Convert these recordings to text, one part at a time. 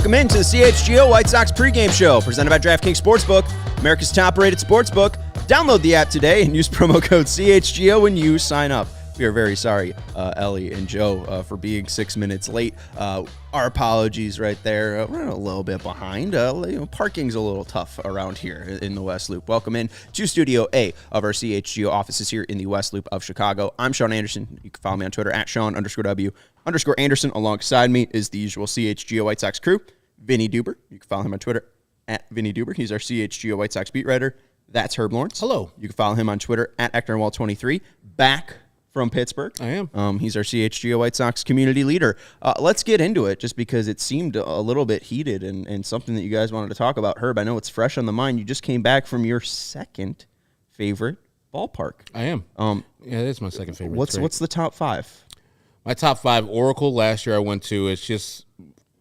Welcome into the CHGO White Sox pregame show, presented by DraftKings Sportsbook, America's top-rated sportsbook. Download the app today and use promo code CHGO when you sign up. We are very sorry, Ellie and Joe, for being 6 minutes late. Our apologies right there. We're a little bit behind. Parking's a little tough around here in the West Loop. Welcome in to Studio A of our CHGO offices here in the West Loop of Chicago. I'm Sean Anderson. You can follow me on Twitter at Sean_W_Anderson. Alongside me is the usual CHGO White Sox crew, Vinnie Duber. You can follow him on Twitter at Vinnie Duber. He's our CHGO White Sox beat writer. That's Herb Lawrence. Hello. You can follow him on Twitter at Ecknerwall23. Back from Pittsburgh. I am. He's our CHGO White Sox community leader. Let's get into it just because it seemed a little bit heated and something that you guys wanted to talk about. Herb, I know it's fresh on the mind. You just came back from your second favorite ballpark. I am. Yeah, it is my second favorite. What's the top five? My top five, Oracle, last year I went to. It's just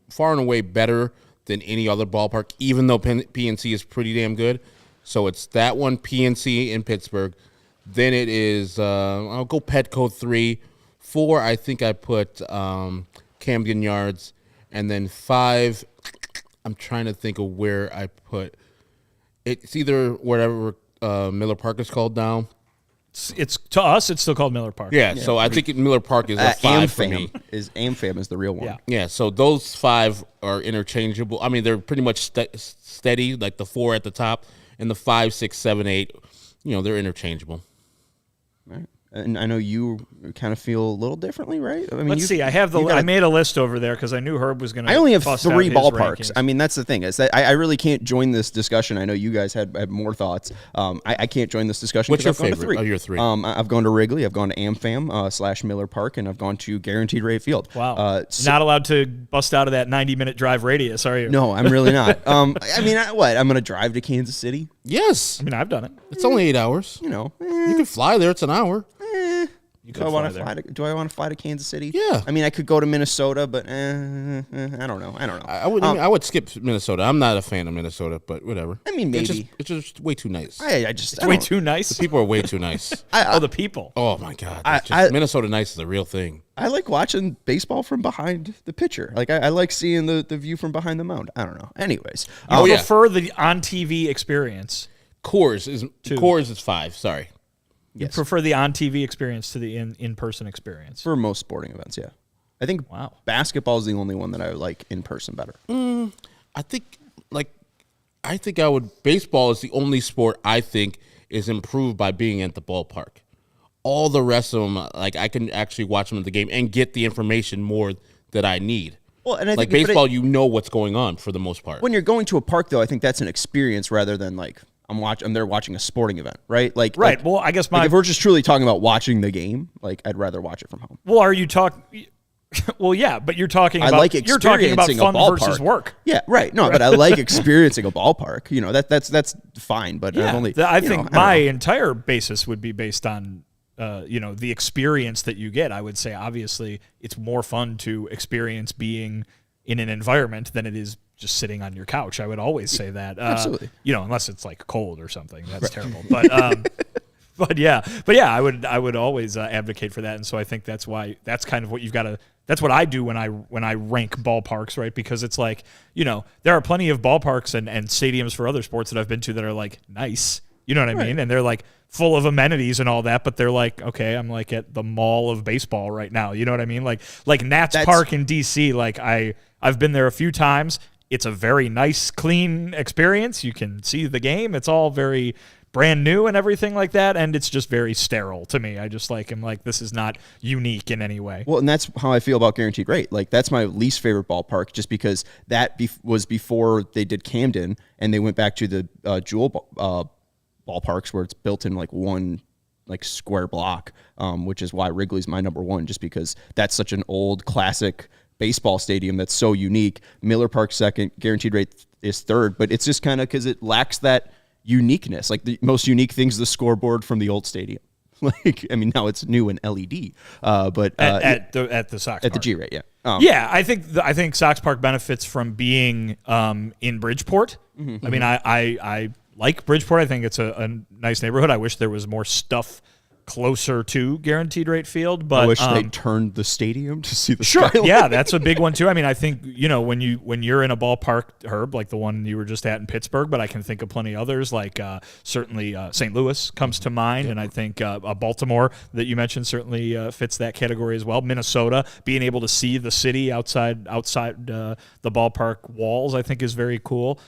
far and away better than any other ballpark, even though PNC is pretty damn good. So it's that one, PNC in Pittsburgh. Then it is, I'll go Petco 3. 4, I think I put Camden Yards. And then 5, I'm trying to think of where I put. It's either whatever Miller Park is called now. It's to us, it's still called Miller Park. Yeah, so I think Miller Park is a 5 for me. AmFam is the real one. Yeah, so those 5 are interchangeable. I mean, they're pretty much steady, like the 4 at the top. And the 5, 6, 7, 8, they're interchangeable. Right. And I know you kind of feel a little differently, right? I mean, Let's see. I made a list over there because I knew Herb was going to. I only have 3 ballparks. I mean, that's the thing is that I really can't join this discussion. I know you guys had more thoughts. I can't join this discussion. What's your I've gone to favorite? 3. Oh, your 3. I've gone to Wrigley. I've gone to AmFam / Miller Park, and I've gone to Guaranteed Rate Field. Wow. Not allowed to bust out of that 90-minute drive radius, are you? No, I'm really not. I'm going to drive to Kansas City? Yes. I mean, I've done it. It's only 8 hours. You can fly there. It's an hour. Do I want to fly to Kansas City? Yeah. I mean, I could go to Minnesota, but I don't know. I would skip Minnesota. I'm not a fan of Minnesota, but whatever. I mean, maybe. It's just way too nice. It's way too nice? The people are way too nice. The people. Oh, my God. Minnesota nice is the real thing. I like watching baseball from behind the pitcher. Like, I like seeing the view from behind the mound. I don't know. Anyways. You prefer the on-TV experience. Coors is 5. Sorry. You prefer the on-TV experience to the in-person experience? For most sporting events, yeah. I think basketball is the only one that I like in person better. I think baseball is the only sport I think is improved by being at the ballpark. All the rest of them, I can actually watch them at the game and get the information more that I need. Well, and I think baseball, you know what's going on for the most part. When you're going to a park, though, I think that's an experience rather than I'm there watching a sporting event, right? Right. Well, I guess if we're just truly talking about watching the game, I'd rather watch it from home. Well, are you talking? Well, yeah, but you're talking about you're talking about fun versus work. Yeah, right. No, but I like experiencing a ballpark. That's fine. But yeah, I think my entire basis would be based on the experience that you get. I would say obviously it's more fun to experience being in an environment than it is just sitting on your couch. I would always say that. Absolutely. Unless it's cold or something. That's terrible. But yeah, I would always advocate for that. And so I think that's kind of what you've got to. That's what I do when I rank ballparks, right? Because it's there are plenty of ballparks and stadiums for other sports that I've been to that are nice. You know what I mean? And they're full of amenities and all that, but they're okay, I'm at the mall of baseball right now. You know what I mean? Like Nats Park in DC. I've been there a few times. It's a very nice, clean experience. You can see the game. It's all very brand new and everything like that, and it's just very sterile to me. I just am this is not unique in any way. Well, and that's how I feel about Guaranteed Rate. That's my least favorite ballpark, just because that was before they did Camden, and they went back to the Jewel ballparks where it's built in one square block, which is why Wrigley's my number 1, just because that's such an old classic baseball stadium that's so unique. Miller Park second, Guaranteed Rate is third, but it's just kind of because it lacks that uniqueness. The most unique thing's the scoreboard from the old stadium. Now it's new and LED, but at the Sox at Park. the G-Rate, yeah. I think Sox Park benefits from being in Bridgeport. Mm-hmm. I like Bridgeport. I think it's a nice neighborhood. I wish there was more stuff closer to guaranteed rate field. But I wish they turned the stadium to see the sure, skyline. yeah, that's a big one too. I mean, I think when you're in a ballpark, Herb, like the one you were just at in Pittsburgh, but I can think of plenty others. Like certainly St. Louis comes to mind, and I think Baltimore that you mentioned certainly fits that category as well. Minnesota, being able to see the city outside the ballpark walls, I think is very cool.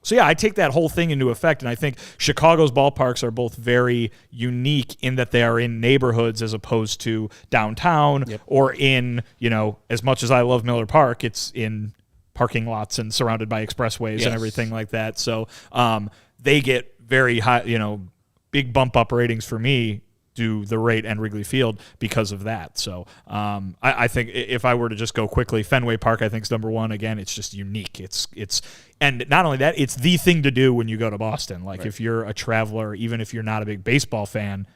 So, yeah, I take that whole thing into effect, and I think Chicago's ballparks are both very unique in that they are in neighborhoods as opposed to downtown or in, as much as I love Miller Park, it's in parking lots and surrounded by expressways and everything like that. So they get very high, big bump up ratings for me do the rate and Wrigley Field because of that. So I think if I were to just go quickly, Fenway Park I think is number one. Again, it's just unique. It's and not only that, it's the thing to do when you go to Boston. Like if you're a traveler, even if you're not a big baseball fan,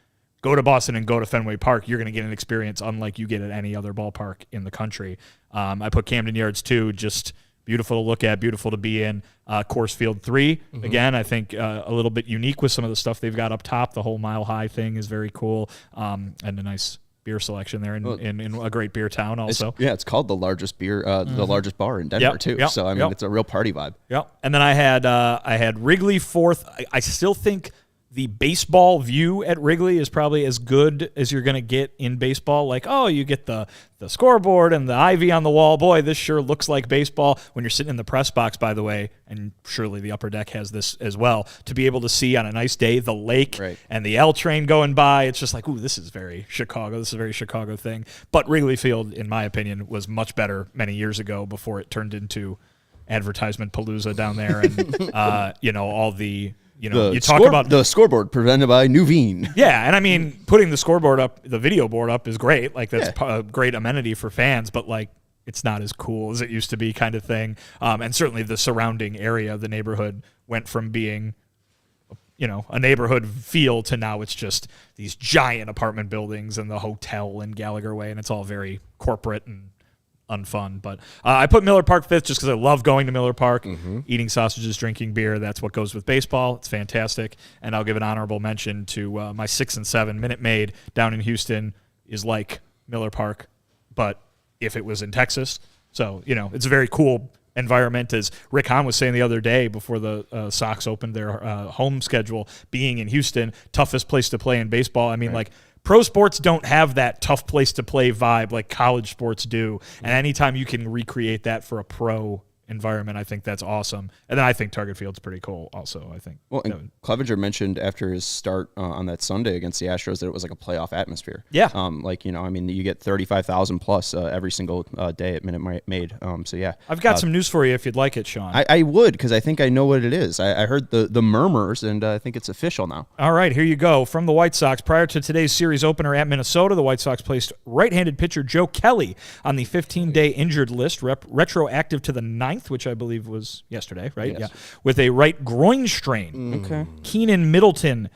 go to Boston and go to Fenway Park. You're going to get an experience unlike you get at any other ballpark in the country. I put Camden Yards too, just beautiful to look at, beautiful to be in. Coors Field 3, again, I think a little bit unique with some of the stuff they've got up top. The whole Mile High thing is very cool, and a nice beer selection there in a great beer town also. It's called the largest the largest bar in Denver too. So I mean, it's a real party vibe. Yep. And then I had Wrigley fourth. I still think the baseball view at Wrigley is probably as good as you're going to get in baseball. Like, you get the scoreboard and the ivy on the wall. Boy, this sure looks like baseball. When you're sitting in the press box, by the way, and surely the upper deck has this as well, to be able to see on a nice day the lake and the L train going by, it's just like, ooh, this is very Chicago. This is a very Chicago thing. But Wrigley Field, in my opinion, was much better many years ago before it turned into advertisement palooza down there and, all the... you talk about the scoreboard presented by Nuveen. Yeah, and I mean, putting the scoreboard up, the video board up is great. Like, that's a great amenity for fans, but, like, it's not as cool as it used to be kind of thing. And certainly the surrounding area of the neighborhood went from being, a neighborhood feel to now it's just these giant apartment buildings and the hotel in Gallagher Way, and it's all very corporate and unfun. But I put Miller Park fifth just because I love going to Miller Park, eating sausages, drinking beer. That's what goes with baseball. It's fantastic. And I'll give an honorable mention to my 6 and 7 Minute Maid down in Houston is like Miller Park, but if it was in Texas. So, it's a very cool environment. As Rick Hahn was saying the other day before the Sox opened their home schedule, being in Houston, toughest place to play in baseball. I mean, like, pro sports don't have that tough place to play vibe like college sports do. And anytime you can recreate that for a pro environment, I think that's awesome. And then I think Target Field's pretty cool also, I think. Well, and Clevenger mentioned after his start on that Sunday against the Astros that it was like a playoff atmosphere. Yeah. You get 35,000 plus every single day at Minute Maid. So, yeah. I've got some news for you if you'd like it, Sean. I would, because I think I know what it is. I heard the murmurs, and I think it's official now. All right, here you go. From the White Sox, prior to today's series opener at Minnesota, the White Sox placed right-handed pitcher Joe Kelly on the 15-day injured list, retroactive to the 9th, which I believe was yesterday, right? Yes. Yeah, with a right groin strain. Okay. Keenan Middleton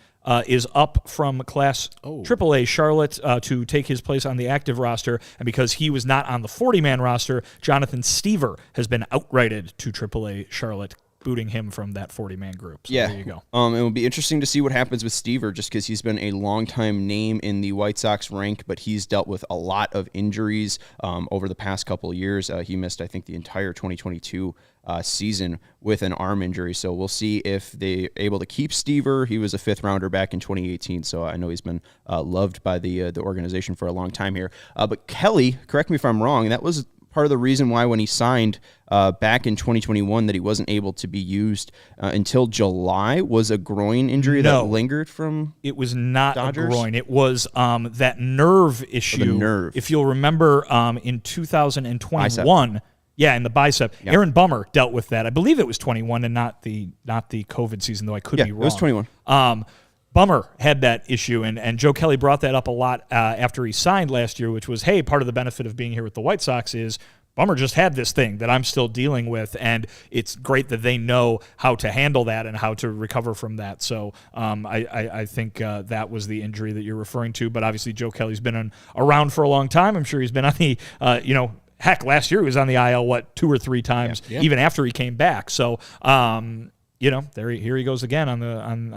is up from Class AAA Charlotte to take his place on the active roster, and because he was not on the 40-man roster, Jonathan Stever has been outrighted to AAA Charlotte, booting him from that 40-man group. So there you go. It will be interesting to see what happens with Stever, just because he's been a long-time name in the White Sox rank, but he's dealt with a lot of injuries over the past couple of years. He missed, I think, the entire 2022 season with an arm injury. So we'll see if they're able to keep Stever. He was a 5th-rounder back in 2018, so I know he's been loved by the organization for a long time here. But Kelly, correct me if I'm wrong, that was part of the reason why when he signed back in 2021 that he wasn't able to be used until July was a groin injury that lingered from It was not Dodgers? a groin. It was that nerve issue. The nerve. If you'll remember in 2021, in the bicep, Aaron Bummer dealt with that. I believe it was 21 and not the COVID season, though I could be wrong. It was 21. Bummer had that issue, and Joe Kelly brought that up a lot after he signed last year, which was, hey, part of the benefit of being here with the White Sox is Bummer just had this thing that I'm still dealing with, and it's great that they know how to handle that and how to recover from that. So I think that was the injury that you're referring to, but obviously Joe Kelly's been around for a long time. I'm sure he's been on the, heck, last year he was on the IL, 2 or 3 times, even after he came back. So, here he goes again on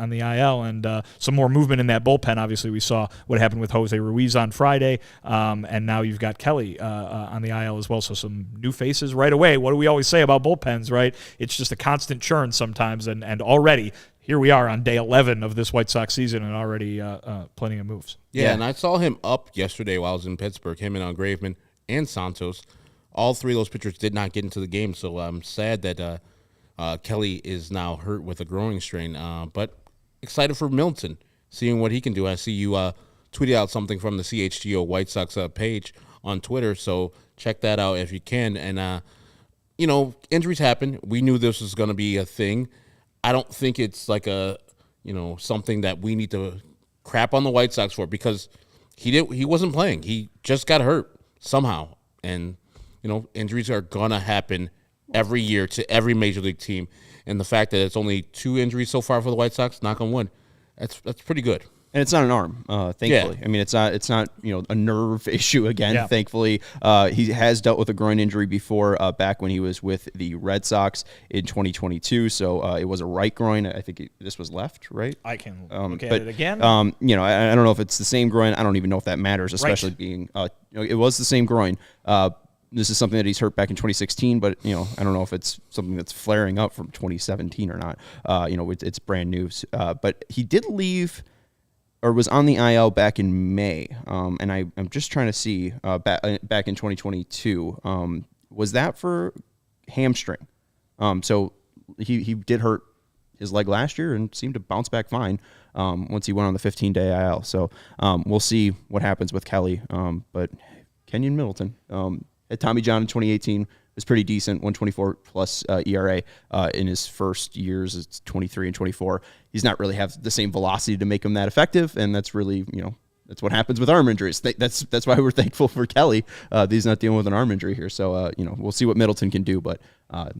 the IL, and some more movement in that bullpen. Obviously, we saw what happened with Jose Ruiz on Friday, and now you've got Kelly on the IL as well. So some new faces right away. What do we always say about bullpens, right? It's just a constant churn sometimes, and already here we are on day 11 of this White Sox season, and already plenty of moves. Yeah, and I saw him up yesterday while I was in Pittsburgh, him and Graveman and Santos. All three of those pitchers did not get into the game, so I'm sad that Kelly is now hurt with a growing strain. But excited for Milton, seeing what he can do. I see you tweeted out something from the CHGO White Sox page on Twitter, so check that out if you can. And, injuries happen. We knew this was going to be a thing. I don't think it's like something that we need to crap on the White Sox for, because he wasn't playing. He just got hurt somehow. And, injuries are going to happen every year to every major league team. And the fact that it's only 2 injuries so far for the White Sox, knock on wood, that's pretty good. And it's not an arm, thankfully. Yeah. I mean, it's not a nerve issue again. Yeah. Thankfully, he has dealt with a groin injury before, back when he was with the Red Sox in 2022. So it was a right groin. I think this was left, right? I can look at it again. I don't know if it's the same groin. I don't even know if that matters, especially being it was the same groin. This is something that he's hurt back in 2016, but I don't know if it's something that's flaring up from 2017 or not. It's brand new. But he did leave, or was on the IL back in May, and I'm just trying to see back in 2022. Was that for hamstring? So he did hurt his leg last year and seemed to bounce back fine once he went on the 15-day IL. So we'll see what happens with Kelly. But Kenyon Middleton at Tommy John in 2018 was pretty decent, 1.24 plus ERA in his first years. It's 23 and 24. He's not really have the same velocity to make him that effective, and that's really that's what happens with arm injuries. That's why we're thankful for Kelly. He's not dealing with an arm injury here, so we'll see what Middleton can do, but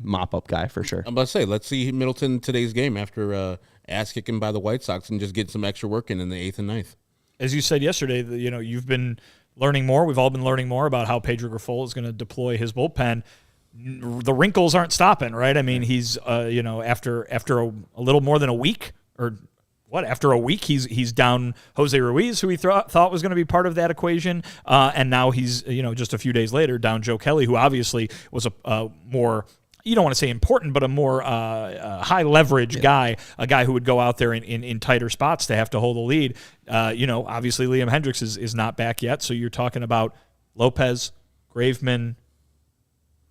mop up guy for sure. I'm about to say, let's see Middleton in today's game after ass kicking by the White Sox and just get some extra work in the 8th and 9th. As you said yesterday, you've been learning more. We've all been learning more about how Pedro Grifol is going to deploy his bullpen. The wrinkles aren't stopping, right? I mean, he's after a little more than a week, after a week, he's down Jose Ruiz, who he thought was going to be part of that equation, and now he's just a few days later down Joe Kelly, who obviously was a more, you don't want to say important, but a more high leverage guy, a guy who would go out there in tighter spots to have to hold the lead. Obviously Liam Hendricks is not back yet, so you're talking about Lopez, Graveman,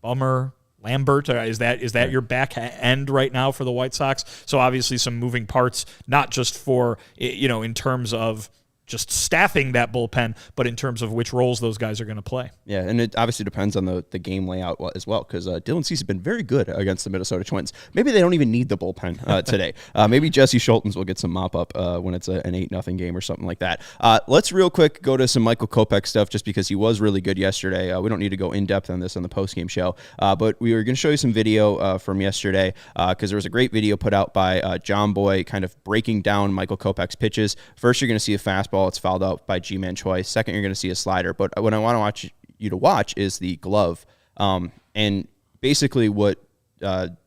Bummer, Lambert. Is that your back end right now for the White Sox? So obviously some moving parts, not just for in terms of just staffing that bullpen, but in terms of which roles those guys are going to play. Yeah, and it obviously depends on the game layout as well, because Dylan Cease has been very good against the Minnesota Twins. Maybe they don't even need the bullpen today. Maybe Jesse Schultens will get some mop-up when it's an 8-0 game or something like that. Let's real quick go to some Michael Kopech stuff, just because he was really good yesterday. We don't need to go in-depth on this on the postgame show, but we were going to show you some video from yesterday, because there was a great video put out by John Boy kind of breaking down Michael Kopech's pitches. First, you're going to see a fastball. It's fouled out by G-Man Choi. Second, you're going to see a slider. But what I want you to watch is the glove. And basically what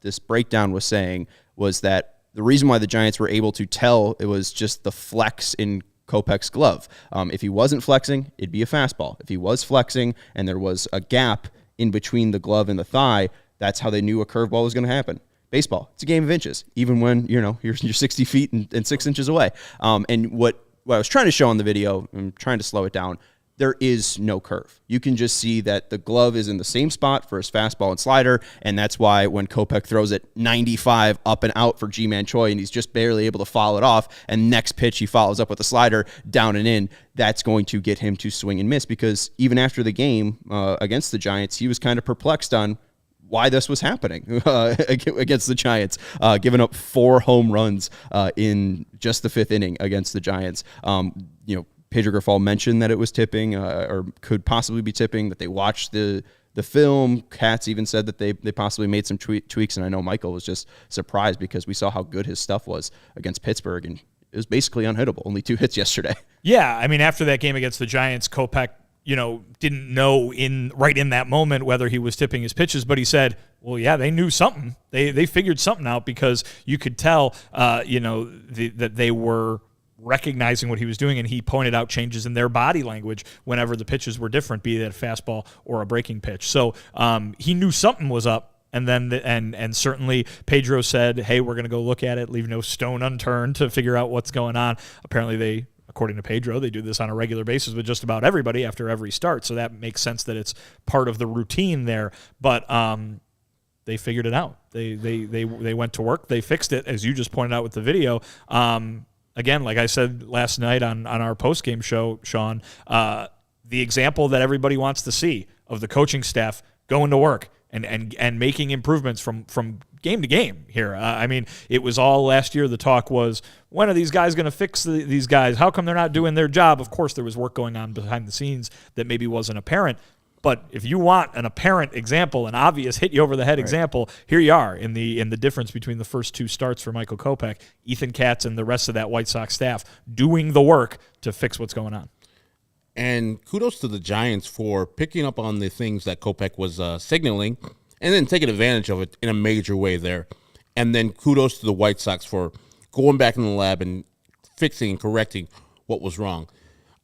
this breakdown was saying was that the reason why the Giants were able to tell it was just the flex in Kopech's glove. If he wasn't flexing, it'd be a fastball. If he was flexing and there was a gap in between the glove and the thigh, that's how they knew a curveball was going to happen. Baseball, it's a game of inches, even when you're 60 feet and 6 inches away. And what I was trying to show on the video, I'm trying to slow it down, there is no curve. You can just see that the glove is in the same spot for his fastball and slider, and that's why when Kopech throws it 95 up and out for G-Man Choi and he's just barely able to foul it off, and next pitch he follows up with a slider down and in, that's going to get him to swing and miss, because even after the game against the Giants, he was kind of perplexed on why this was happening against the Giants, giving up 4 home runs in just the 5th inning against the Giants. Pedro Grifol mentioned that it was tipping or could possibly be tipping, that they watched the film. Katz even said that they possibly made some tweaks, and I know Michael was just surprised because we saw how good his stuff was against Pittsburgh, and it was basically unhittable. Only 2 hits yesterday. Yeah, I mean, after that game against the Giants, Kopech, didn't know right in that moment whether he was tipping his pitches, but he said, well, yeah, they knew something. They figured something out because you could tell, that they were recognizing what he was doing, and he pointed out changes in their body language whenever the pitches were different, be it a fastball or a breaking pitch. So he knew something was up. And then and certainly Pedro said, hey, we're going to go look at it, leave no stone unturned to figure out what's going on. Apparently according to Pedro, they do this on a regular basis with just about everybody after every start. So that makes sense that it's part of the routine there. But they figured it out. They went to work. They fixed it, as you just pointed out with the video. Again, like I said last night on our postgame show, Sean, the example that everybody wants to see of the coaching staff going to work and making improvements from game to game here. I mean, it was all last year. The talk was, when are these guys going to fix these guys? How come they're not doing their job? Of course, there was work going on behind the scenes that maybe wasn't apparent. But if you want an apparent example, an obvious hit-you-over-the-head example, here you are in the difference between the first two starts for Michael Kopech, Ethan Katz, and the rest of that White Sox staff doing the work to fix what's going on. And kudos to the Giants for picking up on the things that Kopech was signaling and then taking advantage of it in a major way there. And then kudos to the White Sox for going back in the lab and fixing and correcting what was wrong.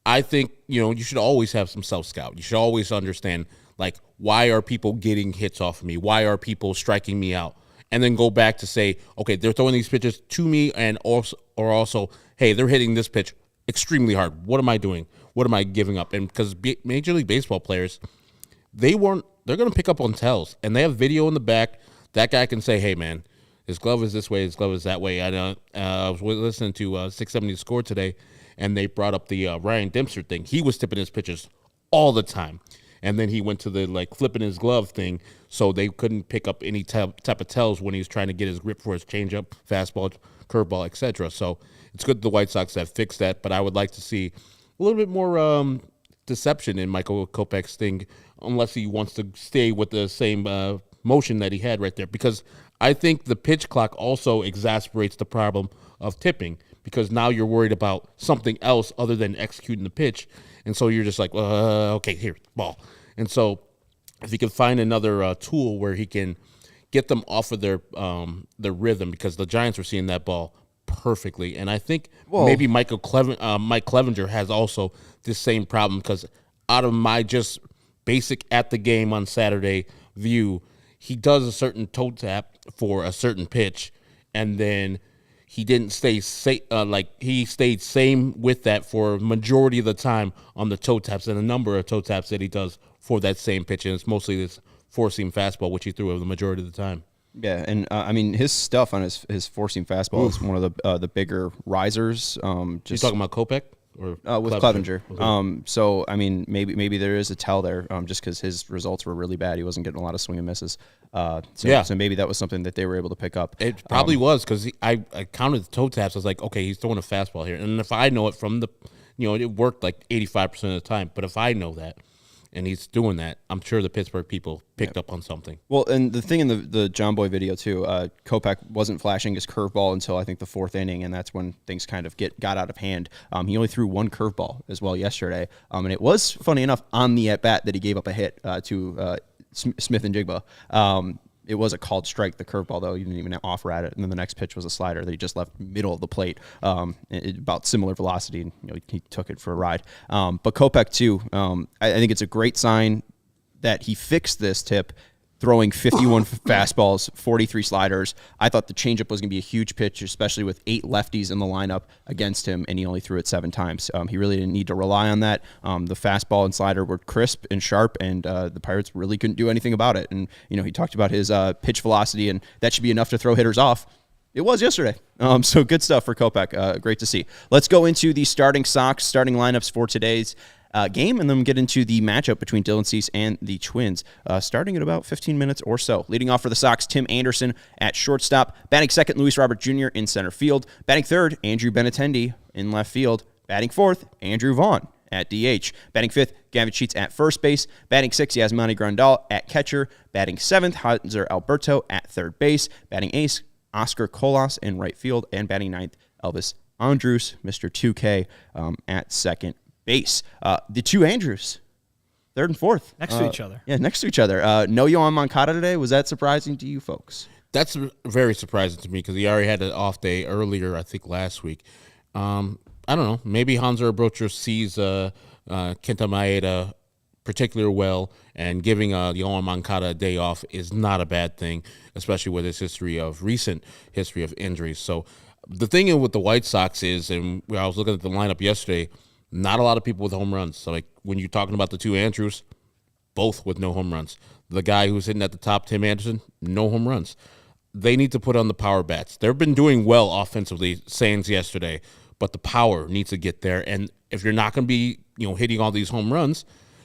I think, you should always have some self-scout. You should always understand, like, why are people getting hits off of me? Why are people striking me out? And then go back to say, okay, they're throwing these pitches to me, and also, hey, they're hitting this pitch extremely hard. What am I doing? What am I giving up? And because Major League Baseball players, they're going to pick up on tells, and they have video in the back. That guy can say, hey, man, his glove is this way, his glove is that way. I was listening to 670 The Score today, and they brought up the Ryan Dempster thing. He was tipping his pitches all the time. And then he went to the flipping his glove thing, so they couldn't pick up any type of tells when he was trying to get his grip for his changeup, fastball, curveball, etc. So it's good the White Sox have fixed that, but I would like to see a little bit more deception in Michael Kopech's thing, unless he wants to stay with the same motion that he had right there. Because I think the pitch clock also exacerbates the problem of tipping, because now you're worried about something else other than executing the pitch. And so you're just like, okay, here, ball. And so if he can find another tool where he can get them off of their rhythm, because the Giants were seeing that ball perfectly. And I think maybe Mike Clevenger has also this same problem, because out of my just basic at the game on Saturday view, he does a certain toe tap for a certain pitch, and then he didn't stay he stayed same with that for majority of the time on the toe taps, and a number of toe taps that he does for that same pitch, and it's mostly this four-seam fastball, which he threw the majority of the time. Yeah, and I mean, his stuff on his four-seam fastball is one of the bigger risers. You talking about Kopech? Or with Clevenger. Okay. So, I mean, maybe there is a tell there, just because his results were really bad. He wasn't getting a lot of swing and misses. So maybe that was something that they were able to pick up. It probably was, because I counted the toe taps. I was like, okay, he's throwing a fastball here. And if I know it from it worked like 85% of the time. But if I know that, and he's doing that, I'm sure the Pittsburgh people picked up on something. Well, and the thing in the John Boy video, too, Kopech wasn't flashing his curveball until, I think, the fourth inning, and that's when things kind of got out of hand. He only threw one curveball as well yesterday, and it was, funny enough, on the at-bat that he gave up a hit to Smith and Jigba. It was a called strike, the curveball, though. He didn't even offer at it. And then the next pitch was a slider that he just left middle of the plate, about similar velocity. And, he took it for a ride. But Kopech, too, I think it's a great sign that he fixed this tip, throwing 51 fastballs, 43 sliders. I thought the changeup was going to be a huge pitch, especially with 8 lefties in the lineup against him, and he only threw it 7 times. He really didn't need to rely on that. The fastball and slider were crisp and sharp, and the Pirates really couldn't do anything about it. And, he talked about his pitch velocity, and that should be enough to throw hitters off. It was yesterday. So good stuff for Kopech. Great to see. Let's go into the starting lineups for today's game, and then get into the matchup between Dylan Cease and the Twins, starting at about 15 minutes or so. Leading off for the Sox, Tim Anderson at shortstop. Batting second, Luis Robert Jr. in center field. Batting third, Andrew Benintendi in left field. Batting fourth, Andrew Vaughn at DH. Batting fifth, Gavin Sheets at first base. Batting sixth, Yasmani Grandal at catcher. Batting seventh, Hanser Alberto at third base. Batting eighth, Oscar Colas in right field. And batting ninth, Elvis Andrus, Mr. 2K, at second base. The two Andrews third and fourth. Next to each other. Yeah, next to each other. No Yohan Moncada today. Was that surprising to you folks? That's very surprising to me because he already had an off day earlier, I think, last week. I don't know. Maybe Hanser Brocher sees Kenta Maeda particularly well, and giving Yohan Moncada a day off is not a bad thing, especially with his recent history of injuries. So the thing with the White Sox is, and I was looking at the lineup yesterday, not a lot of people with home runs. So like when you're talking about the two Andrews, both with no home runs. The guy who's hitting at the top, Tim Anderson, no home runs. They need to put on the power bats. They've been doing well offensively, Sands yesterday, but the power needs to get there. And if you're not going to be, hitting all these home runs,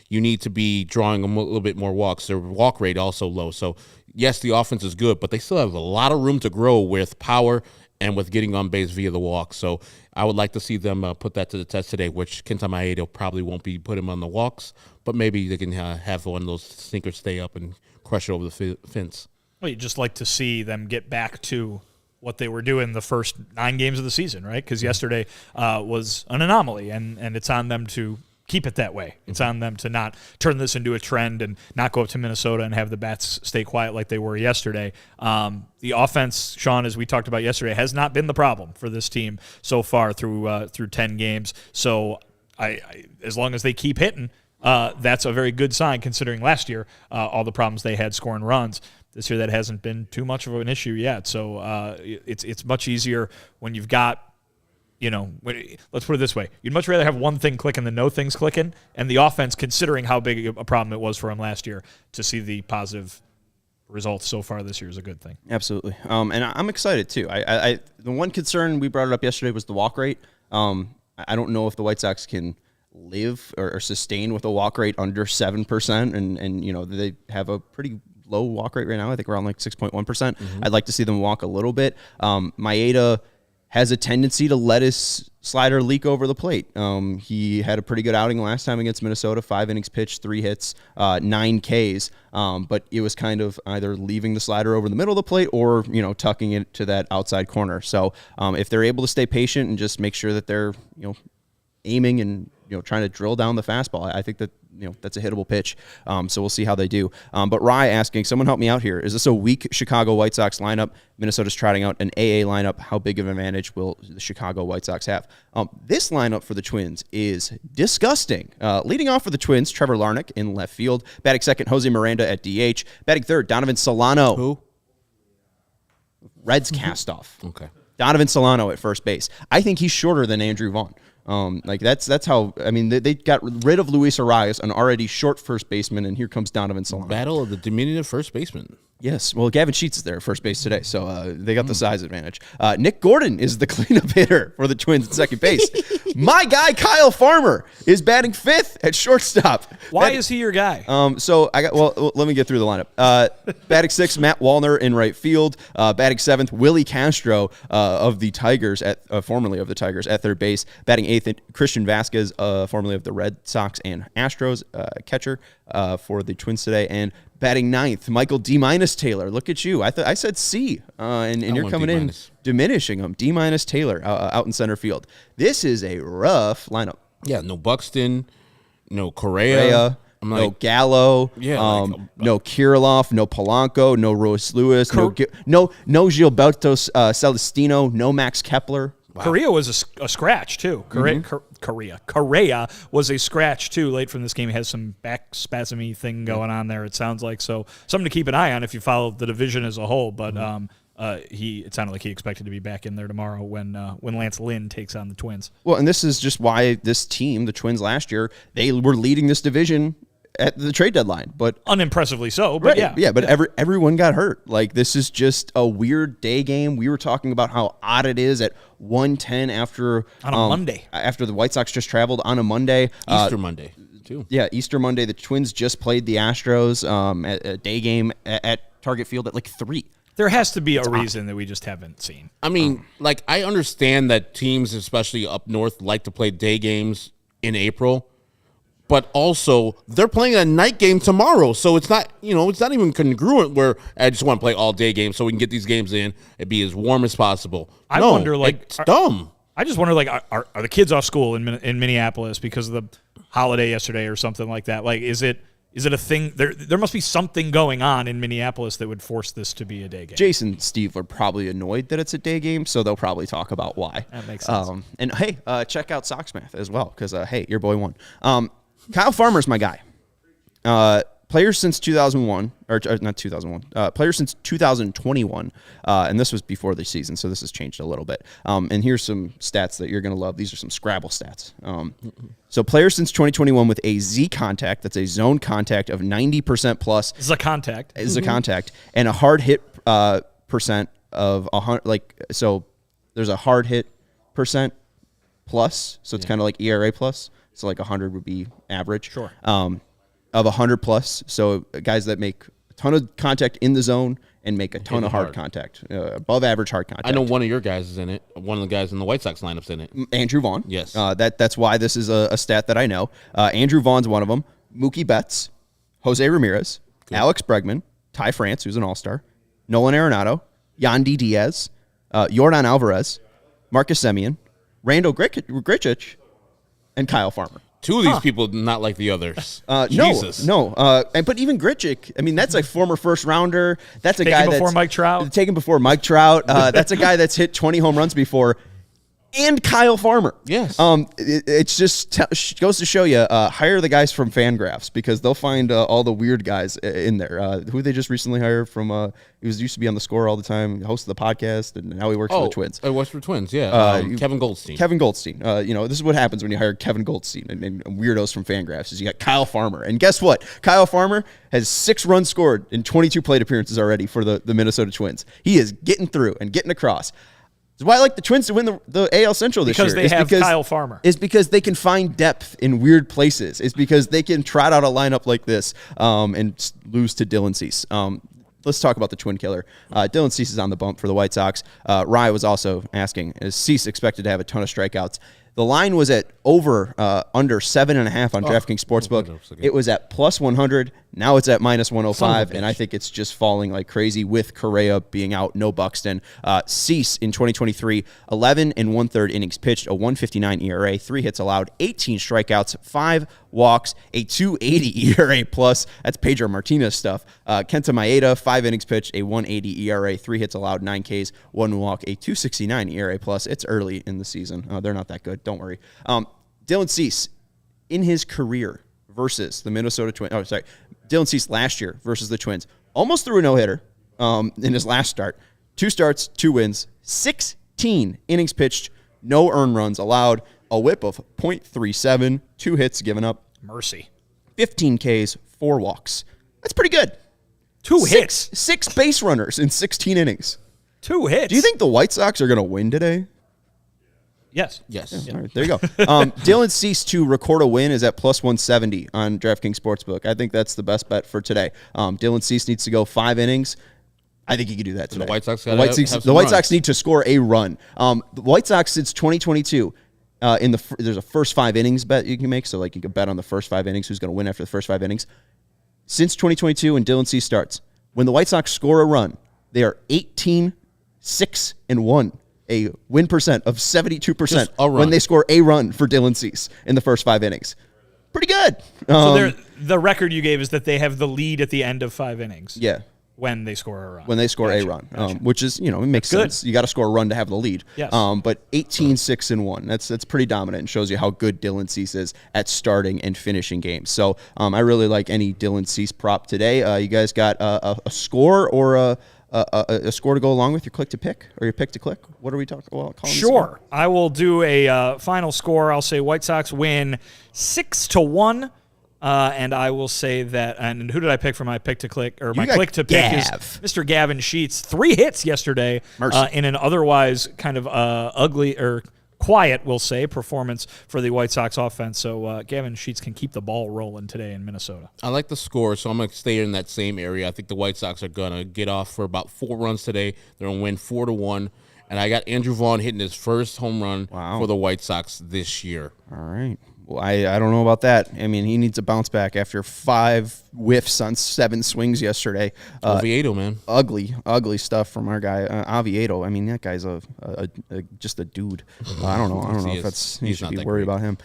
you need to be drawing a little bit more walks. Their walk rate also low. So yes, the offense is good, but they still have a lot of room to grow with power and with getting on base via the walk. So I would like to see them put that to the test today, which Kenta Maeda probably won't be putting him on the walks, but maybe they can have one of those sinkers stay up and crush it over the fence. Well, you'd just like to see them get back to what they were doing the first 9 games of the season, right? Because yesterday was an anomaly, and it's on them to keep it that way. It's on them to not turn this into a trend and not go up to Minnesota and have the bats stay quiet like they were yesterday. The offense, Sean, as we talked about yesterday, has not been the problem for this team so far through 10 games. So I as long as they keep hitting, that's a very good sign considering last year all the problems they had scoring runs. This year that hasn't been too much of an issue yet. So it's much easier when you've got, let's put it this way. You'd much rather have one thing clicking than no things clicking. And the offense, considering how big a problem it was for him last year, to see the positive results so far this year is a good thing. Absolutely. And I'm excited too. The one concern, we brought it up yesterday, was the walk rate. I don't know if the White Sox can live or sustain with a walk rate under 7%. And they have a pretty low walk rate right now. I think around like 6.1%. Mm-hmm. I'd like to see them walk a little bit. Maeda has a tendency to let his slider leak over the plate. He had a pretty good outing last time against Minnesota, 5 innings pitched, 3 hits, 9 Ks. But it was kind of either leaving the slider over the middle of the plate or, tucking it to that outside corner. So if they're able to stay patient and just make sure that they're, aiming and, trying to drill down the fastball, I think that, that's a hittable pitch. So we'll see how they do. But Rye asking, someone help me out here. Is this a weak Chicago White Sox lineup? Minnesota's trotting out an AA lineup. How big of an advantage will the Chicago White Sox have? This lineup for the Twins is disgusting. Leading off for the Twins, Trevor Larnach in left field. Batting second, Jose Miranda at DH. Batting third, Donovan Solano. Who? Reds cast-off. Okay. Donovan Solano at first base. I think he's shorter than Andrew Vaughn. That's how, they got rid of Luis Arias, an already short first baseman, and here comes Donovan Solano. Battle of the diminutive first baseman. Yes, well, Gavin Sheets is there at first base today, so they got the size advantage. Nick Gordon is the cleanup hitter for the Twins at second base. My guy, Kyle Farmer, is batting fifth at shortstop. Why is he your guy? Let me get through the lineup. Batting sixth, Matt Wallner in right field. Batting seventh, Willie Castro of the Tigers, formerly of the Tigers, at third base. Batting eighth, Christian Vasquez, formerly of the Red Sox and Astros, catcher for the Twins today. And batting ninth, Michael D- Taylor. Look at you. I said C, and you're coming D-. in diminishing him. D- Taylor out in center field. This is a rough lineup. Yeah, no Buxton, no Correa. No Gallo, no Kirilloff, no Polanco, no Royce Lewis, no Gilberto Celestino, no Max Kepler. Wow. Correa was a scratch, too. Correa was a scratch, too, late from this game. He has some back spasmy thing going on there, it sounds like. So something to keep an eye on if you follow the division as a whole. But it sounded like he expected to be back in there tomorrow when Lance Lynn takes on the Twins. Well, and this is just why this team, the Twins last year, they were leading this division at the trade deadline, but unimpressively so. But right. But everyone got hurt. Like, this is just a weird day game. We were talking about how odd it is at 1:10 after on a Monday, after the White Sox just traveled on a Monday, Easter Monday too. Yeah, Easter Monday. The Twins just played the Astros at a day game at Target Field at like 3. There has to be a reason that we just haven't seen. I mean, I understand that teams, especially up north, like to play day games in April. But also, they're playing a night game tomorrow, so it's not even congruent where I just want to play all day games so we can get these games in and be as warm as possible. I wonder, it's dumb. I just wonder, are the kids off school in Minneapolis because of holiday yesterday or something like that. Like, is it a thing? There must be something going on in Minneapolis that would force this to be a day game. Jason and Steve are probably annoyed that it's a day game, so they'll probably talk about why. That makes sense. And hey, check out Sox Math as well, because hey, your boy won. Kyle Farmer's my guy. Players since 2001, or not 2001, players since 2021, and this was before the season, so this has changed a little bit. And here's some stats that you're going to love. These are some Scrabble stats. So players since 2021 with a Z contact, that's a zone contact of 90% plus. This is a contact. Is a contact, and a hard hit percent of 100. Like, so there's a hard hit percent plus, so it's kind of like ERA plus. So like 100 would be average. Sure. Of 100 plus, so guys that make a ton of contact in the zone and make a ton of hard contact, above average hard contact. I know one of your guys is in it. One of the guys in the White Sox lineup's in it. Andrew Vaughn. Yes. That's why this is a stat that I know. Andrew Vaughn's one of them. Mookie Betts, Jose Ramirez, Alex Bregman, Ty France, who's an all-star, Nolan Arenado, Yandy Diaz, Yordan Alvarez, Marcus Semien, Randall Grichich, and Kyle Farmer. Two of these people not like the others. Jesus. No. But even Grichuk, I mean, that's a former first rounder. That's a guy that's before Mike Trout. Taken before Mike Trout. That's a guy that's hit 20 home runs before. And Kyle Farmer. Yes. It's just goes to show you, hire the guys from Fangraphs, because they'll find all the weird guys in there. Who they just recently hired from, he used to be on The Score all the time, host of the podcast, and now he works for the Twins. I works for Twins, yeah. Kevin Goldstein. Kevin Goldstein. This is what happens when you hire Kevin Goldstein and weirdos from Fangraphs, is you got Kyle Farmer. And guess what? Kyle Farmer has 6 runs scored in 22 plate appearances already for the Minnesota Twins. He is getting through and getting across. That's why I like the Twins to win the AL Central this year. Because they have Kyle Farmer. It's because they can find depth in weird places. It's because they can trot out a lineup like this and lose to Dylan Cease. Let's talk about the Twin Killer. Dylan Cease is on the bump for the White Sox. Rye was also asking, is Cease expected to have a ton of strikeouts? The line was at under 7.5 on DraftKings Sportsbook. It was at plus 100. Now it's at minus 105, and I think it's just falling like crazy with Correa being out, no Buxton. Cease in 2023, 11 and 1/3 innings pitched, a 1.59 ERA, 3 hits allowed, 18 strikeouts, 5 walks, a 2.80 ERA plus. That's Pedro Martinez stuff. Kenta Maeda, 5 innings pitched, a 1.80 ERA, 3 hits allowed, 9 Ks, 1 walk, a 2.69 ERA plus. It's early in the season. They're not that good. Don't worry. Dylan Cease, in his career versus the Minnesota Twins. Oh, sorry. Dylan Cease last year versus the Twins. Almost threw a no-hitter in his last start. 2 starts, 2 wins, 16 innings pitched, no earned runs allowed, a whip of .37, 2 hits given up. Mercy. 15 Ks, 4 walks. That's pretty good. 2 hits. 6 base runners in 16 innings. 2 hits. Do you think the White Sox are going to win today? Yes. Yeah, all right, there you go. Dylan Cease to record a win is at plus 170 on DraftKings Sportsbook. I think that's the best bet for today. Dylan Cease needs to go 5 innings. I think he could do that today. The White Sox Sox need to score a run. The White Sox since 2022, there's a first 5 innings bet you can make. So like you can bet on the first 5 innings, who's going to win after the first 5 innings. Since 2022, when Dylan Cease starts, when the White Sox score a run, they are 18-6-1. A win percent of 72% when they score a run for Dylan Cease in the first 5 innings. Pretty good. So the record you gave is that they have the lead at the end of 5 innings. Yeah. When they score a run. When they score a run, which is, it makes sense. You got to score a run to have the lead. Yes. But 18-6-1, that's pretty dominant and shows you how good Dylan Cease is at starting and finishing games. So I really like any Dylan Cease prop today. You guys got a score or a score to go along with your click to pick or your pick to click? What are we talking about? Sure. I will do a final score. I'll say White Sox win 6-1. And I will say that, and who did I pick for my pick to click, or my click to pick is Mr. Gavin Sheets. 3 hits yesterday in an otherwise kind of ugly or quiet, we'll say, performance for the White Sox offense. So Gavin Sheets can keep the ball rolling today in Minnesota. I like the score, so I'm going to stay in that same area. I think the White Sox are going to get off for about 4 runs today. They're going to win 4-1. And I got Andrew Vaughn hitting his first home run for the White Sox this year. All right. Well, I don't know about that. I mean, he needs a bounce back after 5 whiffs on 7 swings yesterday. Oviedo, man. Ugly stuff from our guy, Oviedo. I mean, that guy's just a dude. I don't know. I don't know if he should be worried about him.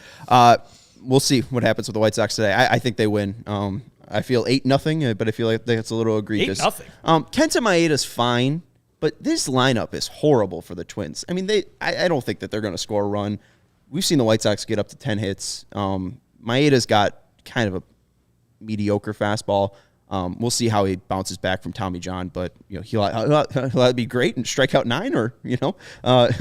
we'll see what happens with the White Sox today. I think they win. I feel 8-0, but I feel like that's a little egregious. 8-0. Kenta Maeda's fine, but this lineup is horrible for the Twins. I mean, I don't think that they're going to score a run. We've seen the White Sox get up to 10 hits. Maeda's got kind of a mediocre fastball. We'll see how he bounces back from Tommy John, but he'll be great and strike out 9, or he'll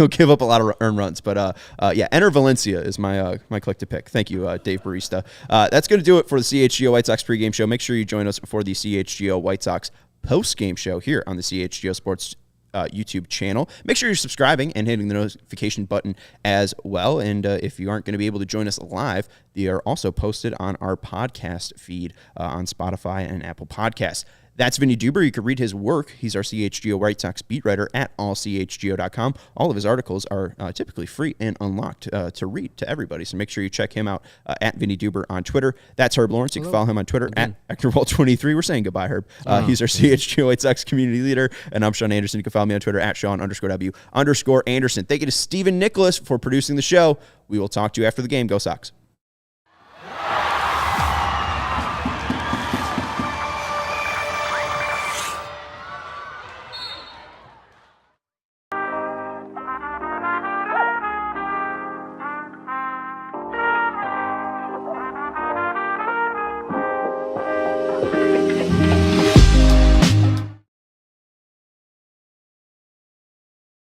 give up a lot of earned runs. But enter Valencia is my click to pick. Thank you, Dave Barista. That's going to do it for the CHGO White Sox pregame show. Make sure you join us for the CHGO White Sox post-game show here on the CHGO Sports YouTube channel. Make sure you're subscribing and hitting the notification button as well. And if you aren't going to be able to join us live, they are also posted on our podcast feed on Spotify and Apple Podcasts. That's Vinnie Duber. You can read his work. He's our CHGO White Sox beat writer at allchgo.com. All of his articles are typically free and unlocked to read to everybody. So make sure you check him out at Vinnie Duber on Twitter. That's Herb Lawrence. You can follow him on Twitter at HectorWall23. We're saying goodbye, Herb. He's our CHGO White Sox community leader. And I'm Sean Anderson. You can follow me on Twitter at Sean_W_Anderson. Thank you to Stephen Nicholas for producing the show. We will talk to you after the game. Go Sox.